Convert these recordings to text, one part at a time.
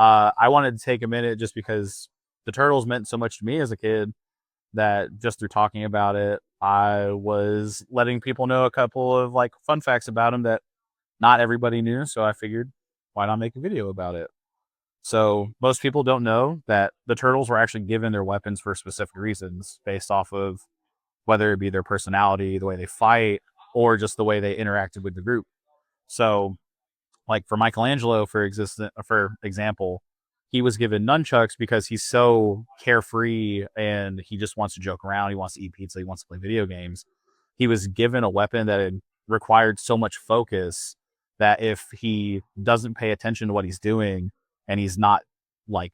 I wanted to take a minute just because the Turtles meant so much to me as a kid that just through talking about it, I was letting people know a couple of like fun facts about them that not everybody knew. So I figured, why not make a video about it? So most people don't know that the Turtles were actually given their weapons for specific reasons based off of whether it be their personality, the way they fight, or just the way they interacted with the group. So like for Michelangelo, for example, he was given nunchucks because he's so carefree and he just wants to joke around. He wants to eat pizza. He wants to play video games. He was given a weapon that had required so much focus that if he doesn't pay attention to what he's doing and he's not like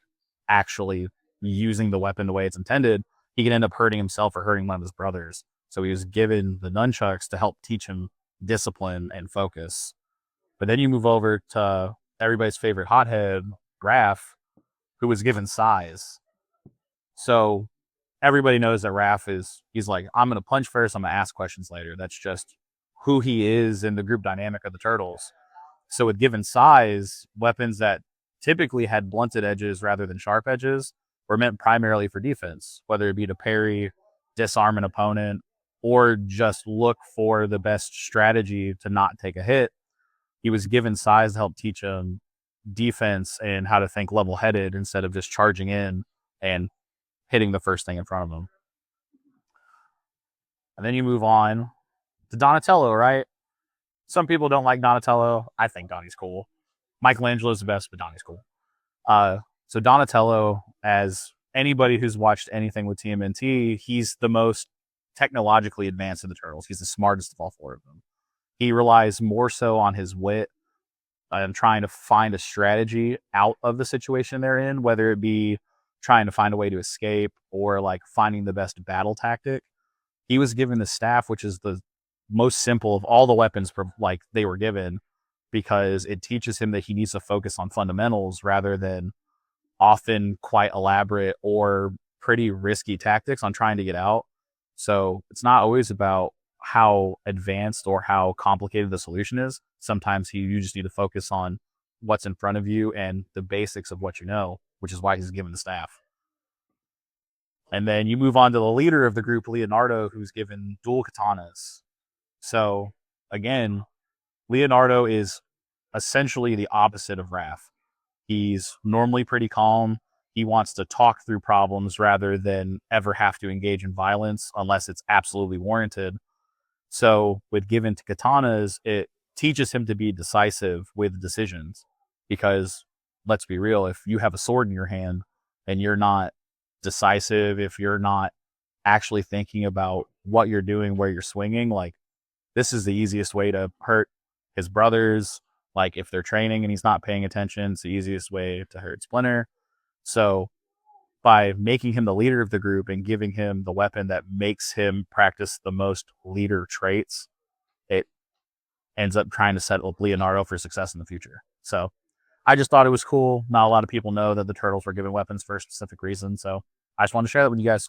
actually using the weapon the way it's intended, he can end up hurting himself or hurting one of his brothers. So he was given the nunchucks to help teach him discipline and focus. But then you move over to everybody's favorite hothead, Raph, who was given size. So everybody knows that he's like, I'm going to punch first, I'm going to ask questions later. That's just who he is in the group dynamic of the Turtles. So with given size, weapons that typically had blunted edges rather than sharp edges were meant primarily for defense, whether it be to parry, disarm an opponent, or just look for the best strategy to not take a hit. He was given size to help teach him defense and how to think level-headed instead of just charging in and hitting the first thing in front of him. And then you move on to Donatello, right? Some people don't like Donatello. I think Donnie's cool. Michelangelo's the best, but Donnie's cool. So Donatello, as anybody who's watched anything with TMNT, he's the most technologically advanced of the Turtles. He's the smartest of all four of them. He relies more so on his wit and trying to find a strategy out of the situation they're in, whether it be trying to find a way to escape or like finding the best battle tactic. He was given the staff, which is the most simple of all the weapons like they were given, because it teaches him that he needs to focus on fundamentals rather than often quite elaborate or pretty risky tactics on trying to get out. So it's not always about how advanced or how complicated the solution is. Sometimes you just need to focus on what's in front of you and the basics of what you know, which is why he's given the staff. And then you move on to the leader of the group, Leonardo, who's given dual katanas. So again, Leonardo is essentially the opposite of Raph. He's normally pretty calm. He wants to talk through problems rather than ever have to engage in violence unless it's absolutely warranted. So with given to katanas, it teaches him to be decisive with decisions, because let's be real, if you have a sword in your hand and you're not decisive, if you're not actually thinking about what you're doing, where you're swinging, like this is the easiest way to hurt his brothers. Like if they're training and he's not paying attention, it's the easiest way to hurt Splinter. So by making him the leader of the group and giving him the weapon that makes him practice the most leader traits, it ends up trying to set up Leonardo for success in the future. So I just thought it was cool. Not a lot of people know that the Turtles were given weapons for a specific reason. So I just wanted to share that with you guys.